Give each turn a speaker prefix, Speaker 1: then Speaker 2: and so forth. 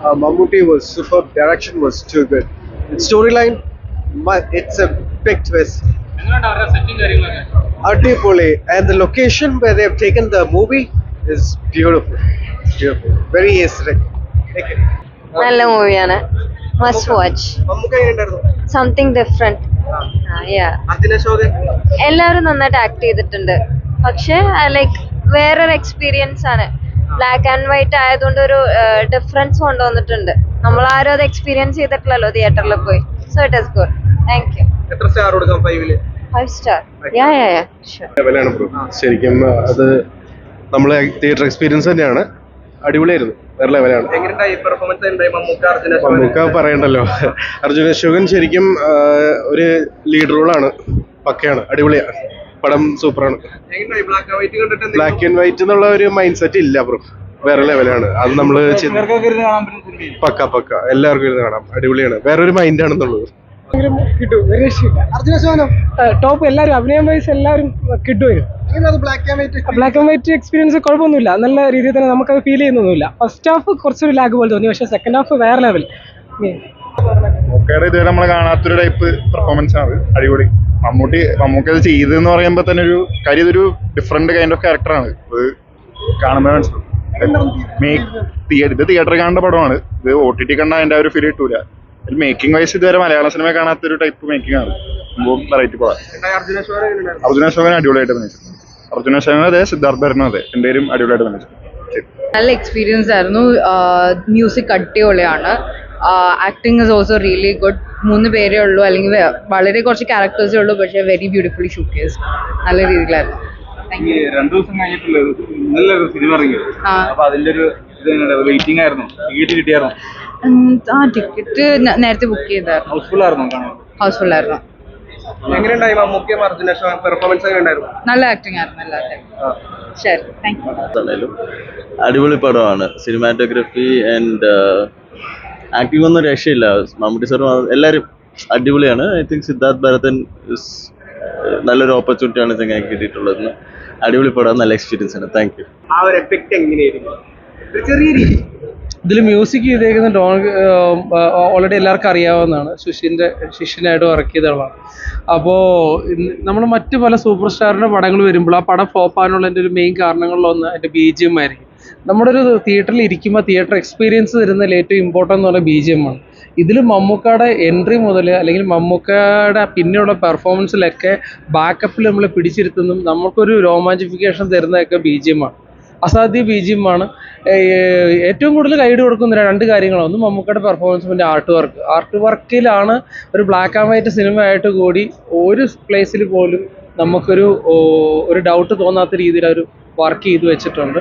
Speaker 1: Mammootty was superb. Direction was too good. Storyline, it's a big twist. Adipoli, and the location where they have taken the movie is beautiful. Beautiful. Very aesthetic. Take it.
Speaker 2: നല്ല മൂവിയാണ്, must watch.
Speaker 1: Mammukka എങ്ങനെയുണ്ടായിരുന്നു?
Speaker 2: Something different.
Speaker 1: Arjuna Ashokan
Speaker 2: എല്ലാവരും നന്നായിട്ട് act ചെയ്തിട്ടുണ്ട്. പക്ഷെ like വേറൊരു experience ആണ്. Black and white ആയതുകൊണ്ട് ഒരു ഡിഫറൻസ് കൊണ്ടുവന്നിട്ടുണ്ട്. നമ്മൾ ആരും അത് എക്സ്പീരിയൻസ് ചെയ്തിട്ടില്ലല്ലോ തിയേറ്ററിൽ പോയി. So it is good. Thank you.
Speaker 1: എത്ര സ്റ്റാർ കൊടുക്കാം 5-ല്?
Speaker 2: 5 സ്റ്റാർ.
Speaker 3: ലെവലാണ് ബ്രോ. ശരിക്കും അത് നമ്മളെ തിയേറ്റർ എക്സ്പീരിയൻസ് തന്നെയാണ്. അടിപൊളിയായിരുന്നു, വേറെ ലെവലാണ്.
Speaker 1: എങ്ങനെയുണ്ടായി പെർഫോമൻസ്? ഉണ്ടായി മമ്മൂക്ക, അർജുന അശോകൻ.
Speaker 3: മമ്മൂക്ക പറയണ്ടല്ലോ. അർജുന അശോകൻ ശരിക്കും ഒരു ലീഡ് റോളാണ്, പക്കയാണ്, അടിപൊളിയാണ്. പടം സൂപ്പറാണ്.
Speaker 1: എങ്ങനെയുണ്ടായി ബ്ലാക്ക് ആൻഡ് വൈറ്റ് കണ്ടിട്ട്?
Speaker 3: ബ്ലാക്ക് ആൻഡ് വൈറ്റ് എന്നുള്ള ഒരു മൈൻഡ് സെറ്റ് ഇല്ല ബ്രോ, വേറെ ലെവലാണ്. അത് നമ്മള് പക്ക എല്ലാവർക്കും ഇരുന്ന് കാണാം. അടിപൊളിയാണ്, വേറൊരു മൈൻഡ് ആണെന്നുള്ളത്.
Speaker 1: അർജുന അശോകനോ?
Speaker 4: ടോപ്പ്. എല്ലാവരും അഭിനയം വൈസ് എല്ലാവരും കിട്ടുവരും. ബ്ലാക്ക് ആൻഡ് വൈറ്റ് എക്സ്പീരിയൻസ് കുഴപ്പമൊന്നുമില്ല, നല്ല രീതിയിൽ തന്നെ നമുക്കത് ഫീൽ ചെയ്യുന്നൊന്നുമില്ല. ഫസ്റ്റ് ഹാഫ് കുറച്ചൊരു ലാഗ് പോലെ തോന്നി, പക്ഷേ സെക്കൻഡ് ഹാഫ് വേറെ ലെവൽ.
Speaker 5: മമ്മൂക്കയുടെ ഇതുവരെ നമ്മൾ കാണാത്തൊരു ടൈപ്പ് പെർഫോമൻസ് ആണ്. അടിപൊളി. മമ്മൂക്ക ഇത് ചെയ്തെന്ന് പറയുമ്പോൾ തന്നെ ഒരു കാര്യം, ഇതൊരു ഡിഫറെന്റ് കൈൻഡ് ഓഫ് ക്യാരക്ടറാണ്. ഇത് കാണുമ്പോൾ മനസ്സിലാവും. ഇത് തിയേറ്ററിൽ കാണേണ്ട പടമാണ്. ഇത് OTT കണ്ടാൽ അതിന്റെ ഒരു ഫീൽ കിട്ടൂല. മേക്കിംഗ് വൈസ് ഇതുവരെ മലയാള സിനിമ കാണാത്തൊരു ടൈപ്പ് മേക്കിംഗ് ആണ്. വെറൈറ്റി പടം. അർജുന അശോകൻ അടിപൊളിയായിട്ട് അഭിനയിച്ചിട്ടുണ്ട്. അർജുന അശോകൻ അതെ, സിദ്ധാർത്ഥ് ഭരനും അതെ, രണ്ടുപേരും അടിപൊളിയായിട്ട് അഭിനയിച്ചിട്ടുണ്ട്.
Speaker 6: നല്ല എക്സ്പീരിയൻസ് ആയിരുന്നു. മ്യൂസിക് അടിപൊളിയാണ്. Acting is also really good. 3 പേരേ ഉള്ളൂ, അല്ലെങ്കിൽ വളരെ കുറച്ച് ക്യാരക്ടേഴ്സേ ഉള്ളൂ, പക്ഷേ വെരി ബ്യൂട്ടിഫുള്ളി ഷൂക്കേഴ്സ്. നല്ല രീതിയിലായിരുന്നു.
Speaker 5: 2 ദിവസം കഴിഞ്ഞിട്ടുള്ള നല്ലൊരു സിനിമ ഇറങ്ങി. അപ്പൊ അതിന്റെ ഒരു വെയിറ്റിംഗ് ആയിരുന്നു. ടിക്കറ്റ് കിട്ടിയായിരുന്നു?
Speaker 6: ടിക്കറ്റ് നേരത്തെ ബുക്ക് ചെയ്തായിരുന്നു.
Speaker 5: ഹൗസ്ഫുൾ ആയിരുന്നു കാണാൻ?
Speaker 6: ഹൗസ്ഫുൾ ആയിരുന്നു.
Speaker 1: എങ്ങനെയുണ്ടായി മമ്മൂക്കയും അർജുന അശോകൻ പെർഫോമൻസ്? എങ്ങനെയുണ്ടായിരുന്നു?
Speaker 6: നല്ല ആക്ടിങ് ആയിരുന്നു എല്ലാവരുടെയും. ശരി, താങ്ക് യു.
Speaker 7: അടിപൊളി പടമാണ്. സിനിമാറ്റോഗ്രഫി ആൻഡ് ആക്ടിംഗ് ഒന്നും രക്ഷയില്ല. മമ്മൂട്ടി സാർ എല്ലാവരും അടിപൊളിയാണ്. ഐ തിങ്ക് സിദ്ധാർത്ഥ് ഭരതൻ നല്ലൊരു ഓപ്പർച്യൂണിറ്റിയാണ് ചങ്ങായി കിട്ടിയിട്ടുള്ളത്. അടിപൊളി പടം, നല്ല എക്സ്പീരിയൻസ് ആണ്. Thank you.
Speaker 1: ആ ഒരു എഫക്ട് എങ്ങനെയായിരിക്കും? ഒരു ചെറിയ രീതി.
Speaker 4: ഇതിൽ മ്യൂസിക് ചെയ്തേക്കുന്ന ഓൾറെഡി എല്ലാവർക്കും അറിയാവുന്നതാണ്. ശിഷ്യനായിട്ട് വർക്ക് ചെയ്തതാണ്. അപ്പോൾ നമ്മൾ മറ്റ് പല സൂപ്പർ സ്റ്റാറിൻ്റെ പടങ്ങൾ വരുമ്പോൾ ആ പടം ഫ്ലോപ്പ് ആകാനുള്ളതിൻ്റെ ഒരു മെയിൻ കാരണങ്ങളിലൊന്ന് അതിൻ്റെ BGM ആയിരിക്കും. നമ്മുടെ ഒരു തിയേറ്ററിൽ ഇരിക്കുമ്പോൾ തിയേറ്റർ എക്സ്പീരിയൻസ് തരുന്നതിൽ ഏറ്റവും ഇമ്പോർട്ടൻ്റ് എന്ന് പറഞ്ഞാൽ BGM ആണ്. ഇതിൽ മമ്മൂക്കയുടെ എൻട്രി മുതൽ അല്ലെങ്കിൽ മമ്മൂക്കയുടെ പിന്നെയുള്ള പെർഫോമൻസിലൊക്കെ ബാക്കപ്പിൽ നമ്മൾ പിടിച്ചിരുത്തുന്നതും നമുക്കൊരു രോമാഞ്ചിഫിക്കേഷൻ തരുന്നതൊക്കെ BGM ആണ്. അസാധ്യ BGM ആണ്. ഏറ്റവും കൂടുതൽ കൈയ്യടി കൊടുക്കുന്ന 2 കാര്യങ്ങളാണ്. ഒന്ന് മമ്മൂക്കയുടെ പെർഫോമൻസ്, പിന്നെ ആർട്ട് വർക്കിലാണ് ഒരു ബ്ലാക്ക് ആൻഡ് വൈറ്റ് സിനിമ ആയിട്ട് കൂടി ഒരു പ്ലേസിൽ പോലും നമുക്കൊരു ഡൗട്ട് തോന്നാത്ത രീതിയിൽ അവർ വർക്ക് ചെയ്ത് വെച്ചിട്ടുണ്ട്.